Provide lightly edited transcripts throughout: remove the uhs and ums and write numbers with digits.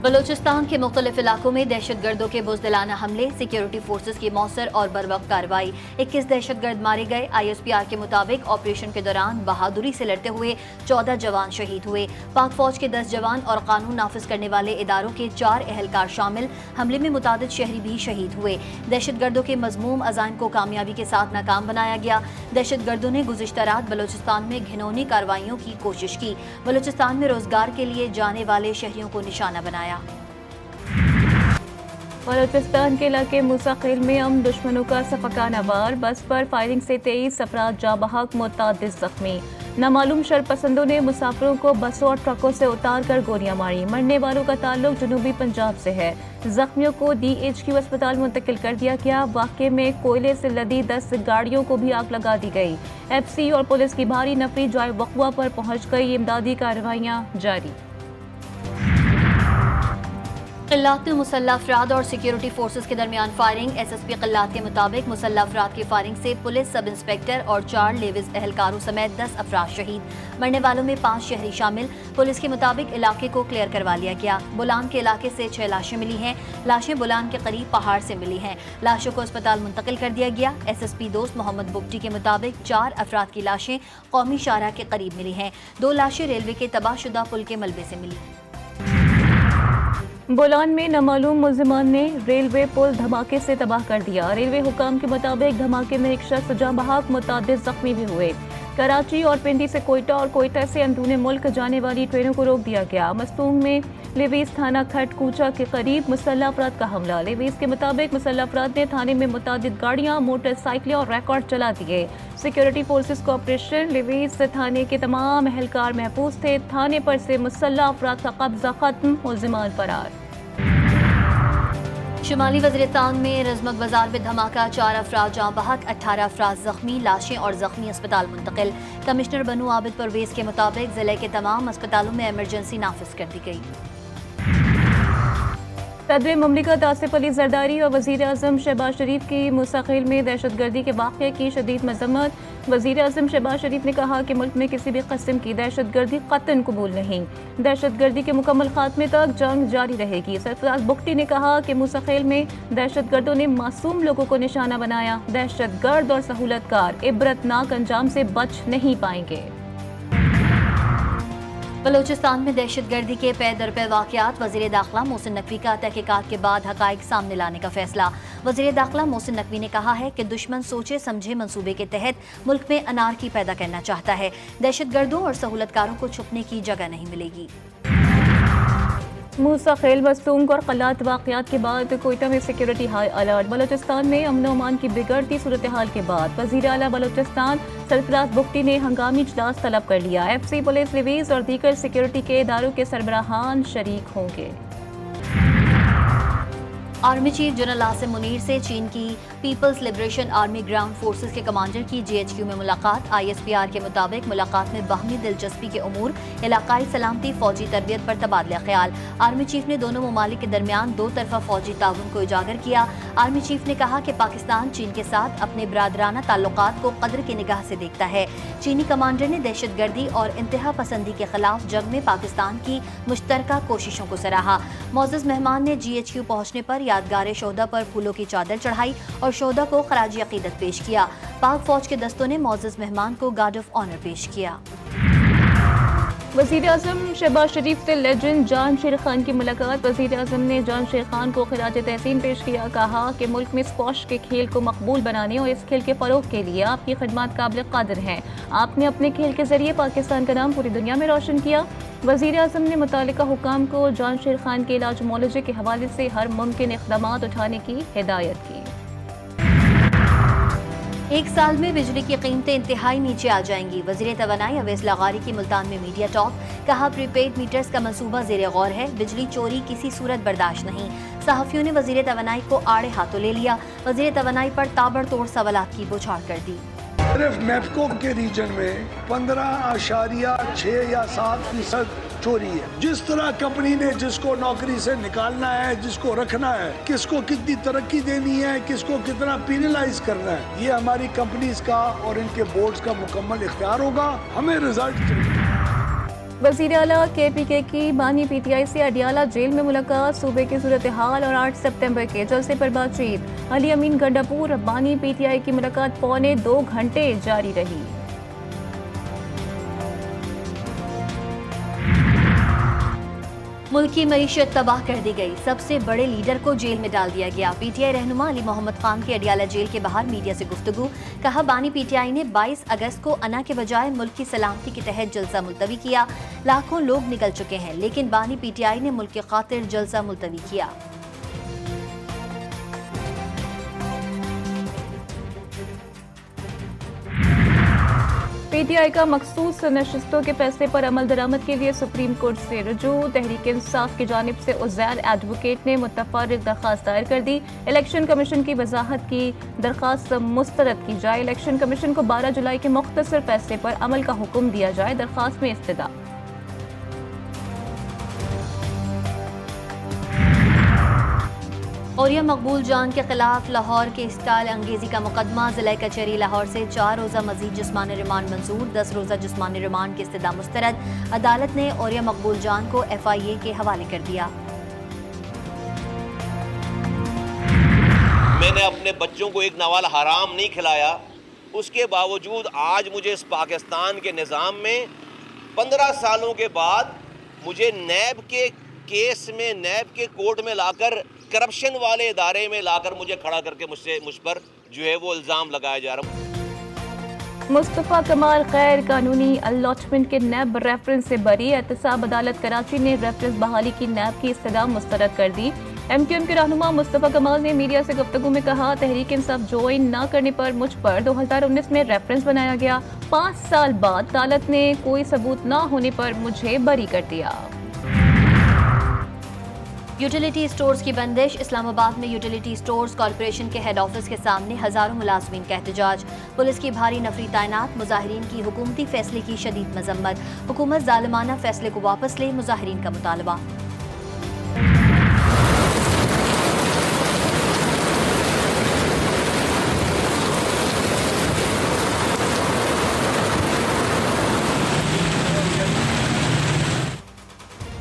بلوچستان کے مختلف علاقوں میں دہشت گردوں کے بزدلانہ حملے، سیکیورٹی فورسز کی مؤثر اور بروقت کارروائی، 21 دہشت گرد مارے گئے۔ ISPR کے مطابق آپریشن کے دوران بہادری سے لڑتے ہوئے 14 جوان شہید ہوئے۔ پاک فوج کے 10 جوان اور قانون نافذ کرنے والے اداروں کے 4 اہلکار شامل۔ حملے میں متعدد شہری بھی شہید ہوئے۔ دہشت گردوں کے مذموم عزائم کو کامیابی کے ساتھ ناکام بنایا گیا۔ دہشت گردوں نے گزشتہ رات بلوچستان میں گھناؤنی کارروائیوں کی کوشش کی۔ بلوچستان میں روزگار کے لیے جانے والے شہریوں کو نشانہ بنایا۔ بلوچستان کے علاقے موسیٰ خیل میں دشمنوں کا صفقانہ وار، بس پر فائرنگ سے 23 افراد جاں بحق، متعدد زخمی۔ نامعلوم شرپسندوں نے مسافروں کو بسوں اور ٹرکوں سے اتار کر گولیاں ماری۔ مرنے والوں کا تعلق جنوبی پنجاب سے ہے۔ زخمیوں کو DHQ اسپتال منتقل کر دیا گیا۔ واقعے میں کوئلے سے لدی 10 گاڑیوں کو بھی آگ لگا دی گئی۔ FC اور پولیس کی بھاری نفری جائے وقوع پر پہنچ گئی۔ امدادی کارروائیاں جاری۔ قلات میں مسلح افراد اور سیکیورٹی فورسز کے درمیان فائرنگ۔ SSP قلات کے مطابق مسلح افراد کی فائرنگ سے پولیس سب انسپیکٹر اور 4 لیوز اہلکاروں سمیت 10 افراد شہید۔ مرنے والوں میں 5 شہری شامل۔ پولیس کے مطابق علاقے کو کلیئر کروا لیا گیا۔ بولان کے علاقے سے 6 لاشیں ملی ہیں۔ لاشیں بولان کے قریب پہاڑ سے ملی ہیں۔ لاشوں کو اسپتال منتقل کر دیا گیا۔ SSP دوست محمد بگٹی کے مطابق 4 افراد کی لاشیں قومی شاہراہ کے قریب ملی ہیں۔ 2 لاشیں ریلوے کے تباہ شدہ پل کے ملبے سے ملی۔ بولان میں نامعلوم ملزمان نے ریلوے پل دھماکے سے تباہ کر دیا۔ ریلوے حکام کے مطابق دھماکے میں ایک شخص جاں بحق، متعدد زخمی بھی ہوئے۔ کراچی اور پنڈی سے کوئٹہ اور کوئٹہ سے اندرون ملک جانے والی ٹرینوں کو روک دیا گیا۔ مستونگ میں لیویز تھانہ کھٹ کوچہ کے قریب مسلح افراد کا حملہ۔ لیویز کے مطابق مسلح افراد نے تھانے میں متعدد گاڑیاں، موٹر سائیکلیں اور ریکارڈ چلا دیے۔ سیکیورٹی فورسز کو آپریشن۔ لیویز تھانے کے تمام اہلکار محفوظ تھے۔ تھانے پر سے مسلح افراد کا قبضہ ختم، ملزمان فرار۔ شمالی وزیرستان میں رزمک بازار میں دھماکہ، 4 افراد جاں بحق، 18 افراد زخمی۔ لاشیں اور زخمی اسپتال منتقل۔ کمشنر بنو عابد پرویز کے مطابق ضلع کے تمام اسپتالوں میں ایمرجنسی نافذ کر دی گئی۔ صدر مملکت آصف علی زرداری اور وزیر اعظم شہباز شریف کی موسیٰ خیل میں دہشت گردی کے واقعے کی شدید مذمت۔ وزیر اعظم شہباز شریف نے کہا کہ ملک میں کسی بھی قسم کی دہشت گردی قطعاً قبول نہیں۔ دہشت گردی کے مکمل خاتمے تک جنگ جاری رہے گی۔ سرفراز بگٹی نے کہا کہ موسیٰ خیل میں دہشت گردوں نے معصوم لوگوں کو نشانہ بنایا۔ دہشت گرد اور سہولت کار عبرتناک انجام سے بچ نہیں پائیں گے۔ بلوچستان میں دہشت گردی کے پے در پے واقعات، وزیر داخلہ محسن نقوی کا تحقیقات کے بعد حقائق سامنے لانے کا فیصلہ۔ وزیر داخلہ محسن نقوی نے کہا ہے کہ دشمن سوچے سمجھے منصوبے کے تحت ملک میں انارکی پیدا کرنا چاہتا ہے۔ دہشت گردوں اور سہولت کاروں کو چھپنے کی جگہ نہیں ملے گی۔ موسیٰ خیل، مستونگ اور قلات واقعات کے بعد کوئٹہ میں سیکیورٹی ہائی الرٹ۔ بلوچستان میں امن و امان کی بگڑتی صورتحال کے بعد وزیر اعلیٰ بلوچستان سرفراز بگٹی نے ہنگامی اجلاس طلب کر لیا۔ FC، پولیس، لیویز اور دیگر سیکیورٹی کے اداروں کے سربراہان شریک ہوں گے۔ Army chief general Asim Munir سے چین کی Peoples liberation army ground forces کے کمانڈر کی GHQ میں ملاقات۔ ISPR کے مطابق ملاقات میں باہمی دلچسپی کے امور، علاقائی سلامتی، فوجی تربیت پر تبادلہ خیال۔ آرمی چیف نے دونوں ممالک کے درمیان 2 طرفہ فوجی تعاون کو اجاگر کیا۔ آرمی چیف نے کہا کہ پاکستان چین کے ساتھ اپنے برادرانہ تعلقات کو قدر کی نگاہ سے دیکھتا ہے۔ چینی کمانڈر نے دہشت گردی اور انتہا پسندی کے خلاف جنگ میں پاکستان کی مشترکہ کوششوں کو سراہا۔ معزز مہمان نے GHQ پہنچنے پر یادگار شہدا پر پھولوں کی چادر چڑھائی اور شہدا کو خراج عقیدت پیش کیا۔ پاک فوج کے دستوں نے معزز مہمان کو گارڈ آف آنر پیش کیا۔ وزیر اعظم شہباز شریف سے لیجنڈ جان شیر خان کی ملاقات۔ وزیر اعظم نے جان شیر خان کو خراج تحسین پیش کیا۔ کہا کہ ملک میں اسکواش کے کھیل کو مقبول بنانے اور اس کھیل کے فروغ کے لیے آپ کی خدمات قابل قدر ہیں۔ آپ نے اپنے کھیل کے ذریعے پاکستان کا نام پوری دنیا میں روشن کیا۔ وزیر اعظم نے متعلقہ حکام کو جان شیر خان کے علاج معالجے کے حوالے سے ہر ممکن اقدامات اٹھانے کی ہدایت کی۔ 1 سال میں بجلی کی قیمتیں انتہائی نیچے آ جائیں گی۔ وزیر توانائی اویس لاغاری کی ملتان میں میڈیا ٹاک۔ کہا پری پیڈ میٹرز کا منصوبہ زیر غور ہے، بجلی چوری کسی صورت برداشت نہیں۔ صحافیوں نے وزیر توانائی کو آڑے ہاتھوں لے لیا۔ وزیر توانائی پر تابڑ توڑ سوالات کی بوچھاڑ کر دی۔ صرف میپکو کے ریجن میں 15.6 یا 7% چوری ہے۔ جس طرح کمپنی نے جس کو نوکری سے نکالنا ہے، جس کو رکھنا ہے، کس کو کتنی ترقی دینی ہے، کس کو کتنا پینلائز کرنا ہے، یہ ہماری کمپنیز کا اور ان کے بورڈز کا مکمل اختیار ہوگا۔ ہمیں رزلٹ वज़ीर आला KPK की बानी PTI से अडियाला जेल में मुलाकात, सूबे की सूरत हाल और 8 सितंबर के जलसे पर बातचीत। अली अमीन गंडापुर बानी PTI की मुलाकात पौने 2 घंटे जारी रही। मुल्क की मईशत तबाह कर दी गई, सबसे बड़े लीडर को जेल में डाल दिया गया। PTI रहनुमा अली मोहम्मद खान की अडियाला जेल के बाहर मीडिया से गुफ्तगू, कहा बानी PTI ने 22 अगस्त को अना के बजाय मुल्क की सलामती के तहत जलसा मुलतवी किया। लाखों लोग निकल चुके हैं, लेकिन बानी PTI ने मुल्क की खातिर जलसा मुलतवी किया। PTI का मखसूस नशिस्तों के फैसले पर अमल दरामद के लिए सुप्रीम कोर्ट से रुजू। तहरीक इंसाफ की जानिब से उज़ैर एडवोकेट ने मुतफर्रिक दरख्वास्त दायर कर दी। इलेक्शन कमीशन की वजाहत की दरख्वास्त मुस्तरद की जाए। इलेक्शन कमीशन को 12 जुलाई के मुख्तसर फैसले पर अमल का हुक्म दिया जाए। दरख्वास्त में इस्तदा। औरिया मकबूल जान के खिलाफ लाहौर के स्टाइल अंगेजी का मुकदमा, जिला कचहरी लाहौर से 4 रोज़ा मजीद जिस्मानी रिमांड मंजूर, 10 रोज़ा जिस्मानी रिमांड की इस्तदा मुस्तरद। अदालत ने औरिया मकबूल जान को FIA के हवाले कर दिया। मैंने अपने बच्चों को एक नवाल हराम नहीं खिलाया, उसके बावजूद आज मुझे इस पाकिस्तान के निज़ाम में 15 सालों के बाद मुझे नैब के केस में, नैब के कोर्ट में लाकर, करप्शन वाले इदारे में लाकर मुझे खड़ा करके मुझ पर जो है वो इल्ज़ाम लगाया जा रहा। मुस्तफ़ा कमाल गैर कानूनी अलॉटमेंट के नैब रेफरेंस से बरी। एहतसाब अदालत कराची ने रेफरेंस बहाली की नैब की इस्तदा मुस्तरद कर दी। MQM के रहनुमा मुस्तफ़ा कमाल ने मीडिया से गुफ्तगू में कहा, तहरीक इंसाफ ज्वाइन न करने पर मुझ पर 2019 में रेफरेंस बनाया गया। 5 साल बाद अदालत ने कोई सबूत न होने पर मुझे बरी कर दिया। यूटिलिटी स्टोर्स की बंदिश, इस्लामाबाद में यूटिलिटी स्टोर्स कॉरपोरेशन के हेड ऑफिस के सामने हजारों मुलाजमीन का एहतजाज। पुलिस की भारी नफरी तैनात, मुजाहिरीन की हुकूमती फैसले की शदीद मजम्मत। हुकूमत जालिमाना फैसले को वापस ले, मुजाहिरीन का मुतालबा।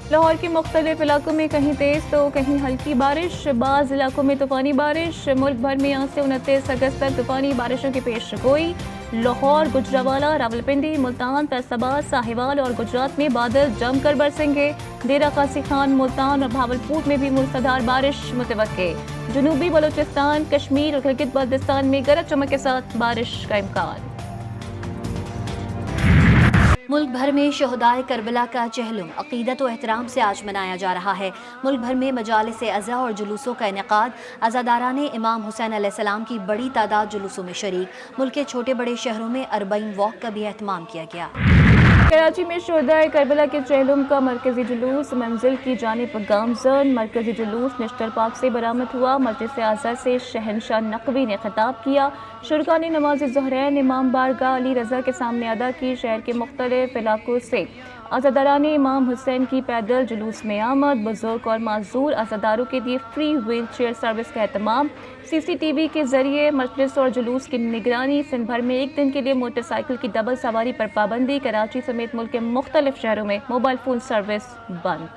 लाहौर के मुख्तलिफ इलाकों में कहीं तेज तो कहीं हल्की बारिश, बाज़ इलाकों में तूफानी बारिश। मुल्क भर में आज से 29 अगस्त तक तूफानी बारिशों की पेश गोई। लाहौर, गुजरावाला, रावलपिंडी, मुल्तान, फैसलाबाद, साहिवाल और गुजरात में बादल जमकर बरसेंगे। डेरा गाजी खान, मुल्तान और भावलपुर में भी मूसलाधार बारिश मुतवक्के। जनूबी बलोचिस्तान, कश्मीर और गिलगित बल्तिस्तान में गरज चमक के साथ बारिश का इम्कान। मुल्क भर में शहदाए करबला का चहलुम अकीदत व एहतराम से आज मनाया जा रहा है। मुल्क भर में मजालिस अज़ा और जुलूसों का इनेकाद। अज़ादारान इमाम हुसैन अलैहिस्सलाम की बड़ी तादाद जुलूसों में शरीक। मुल्क के छोटे बड़े शहरों में अरबईन वॉक का भी एहतमाम किया गया। कराची में शहदाए करबला के चहलुम का मरकजी जुलूस मंजिल की जानिब गामजन। मरकजी जुलूस निश्तर पार्क से बरामद हुआ। मस्जिद आज़ा से शहनशाह नकवी ने खिताब किया। शुरका ने नमाज ज़ुहरैन इमाम बारगाह अली रज़ा के सामने अदा की। शहर के मुख्तलिफ इलाकों से अज़ादारान इमाम हुसैन की पैदल जुलूस में आमद। बुजुर्ग और माजूर अज़ादारों के लिए फ्री व्हील चेयर सर्विस का एहतमाम। CCTV के जरिए मजलिस और जुलूस की निगरानी। सिंध भर में एक दिन के लिए मोटरसाइकिल की डबल सवारी पर पाबंदी। कराची समेत मुल्क के मुख्तलिफ शहरों में मोबाइल फोन सर्विस बंद।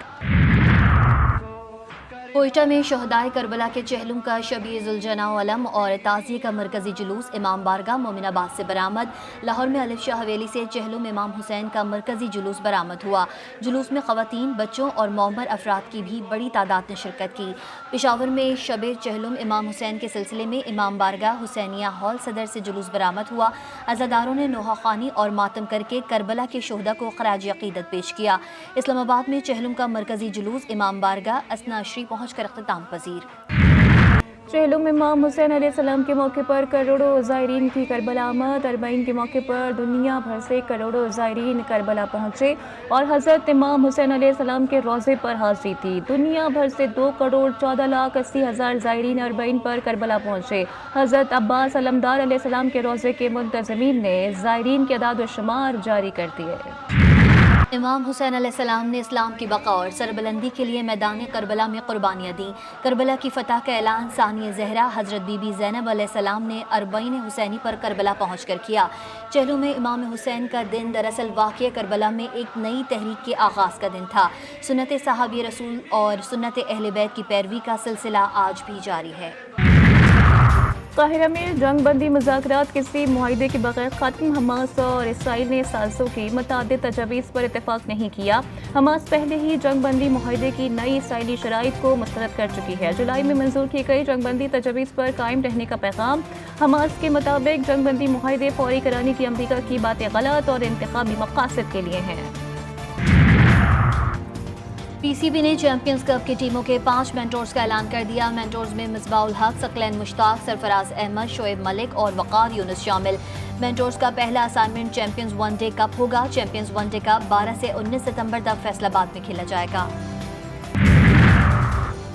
कोयटा में शहदाए करबला के चहलुम का शबीजुलजना अलम और ताज़िये का मरकजी जुलूस इमाम बारगाह मोमिनाबाद से बरामद। लाहौर में अलिफ शाह हवेली से चहलुम इमाम हुसैन का मरकजी जुलूस बरामद हुआ। जुलूस में ख़वातीन, बच्चों और मौमर अफराद की भी बड़ी तादाद ने शिरकत की। पेशावर में शब चहलुम इमाम हुसैन के सिलसिले में इमाम बारगाह हुसैनिया हॉल सदर से जुलूस बरामद हुआ। अज़ादारों ने नोहा खानी और मातम करके करबला के शहदा को खराज अकीदत पेश किया। इस्लामाबाद में चहलुम का मरकजी जुलूस इमाम बारगाह असनाश्री पहुँच कर अख्ताम पजीर। चहलुम इमाम हुसैन अलैहिस्सलाम के मौके पर करोड़ों ज़ायरीन की करबला आमद। अरबईन के मौके पर दुनिया भर से करोड़ों ज़ायरीन करबला पहुँचे और हज़रत इमाम हुसैन अलैहिस्सलाम के रोज़े पर हाज़िरी थी। दुनिया भर से 2,14,80,000 ज़ायरीन अरबईन पर करबला पहुँचे। हज़रत अब्बास अलमदार अलैहिस्सलाम के रोज़े के मुंतज़मीन ने ज़ायरीन के अदाद व शुमार जारी कर दिए। इमाम हुसैन अलैहिस्सलाम ने इस्लाम की बका और सरबलंदी के लिए मैदान करबला में कुर्बानियाँ दी। करबला की फतह का ऐलान सानिया ज़हरा हज़रत बीबी ज़ैनब अलैहिस्सलाम ने अरबईन हुसैनी पर करबला पहुंचकर किया। चहलों में इमाम हुसैन का दिन दरअसल वाक़या करबला में एक नई तहरीक के आगाज़ का दिन था। सुन्नत सहाबी रसूल और सुन्नत अहले बैत की पैरवी का सिलसिला आज भी जारी है। काहिरा में जंग बंदी मुज़ाकरात किसी मुआहिदे के बगैर ख़त्म। हमास और इसराइल ने साज़िशों की मुतअद्दिद तजावीज़ पर इत्तेफाक नहीं किया। हमास पहले ही जंग बंदी मुआहिदे की नई इसराइली शराइत को मुस्तरद कर चुकी है। जुलाई में मंजूर की गई जंग बंदी तजावीज़ पर कायम रहने का पैगाम। हमास के मुताबिक जंग बंदी मुआहिदे फौरी कराने की अमरीका की बातें गलत और इंतखाबी मकासद के लिए हैं। पीसीबी ने चैंपियंस कप की टीमों के 5 मेंटोर्स का ऐलान कर दिया। मेंटोर्स में मिसबाउल हक, सकलैन मुश्ताक, सरफराज अहमद, शोएब मलिक और वक़ार यूनुस शामिल। मेंटोर्स का पहला असाइनमेंट चैंपियंस वनडे कप होगा। चैंपियंस वनडे कप 12 से 19 सितंबर तक फैसलाबाद में खेला जाएगा।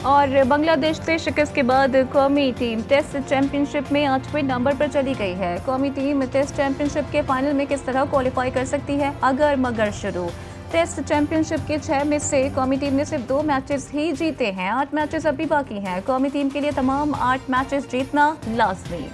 और बांग्लादेश से शिकस्त के बाद कौमी टीम टेस्ट चैंपियनशिप में 8वें नंबर पर चली गई है। कौमी टीम टेस्ट चैंपियनशिप के फाइनल में किस तरह क्वालिफाई कर सकती है? अगर मगर शुरू। टेस्ट चैंपियनशिप के 6 में से कौमी टीम ने सिर्फ 2 मैचेस ही जीते हैं। 8 मैचेस अभी बाकी हैं। कौमी टीम के लिए तमाम 8 मैचेस जीतना लाजमी।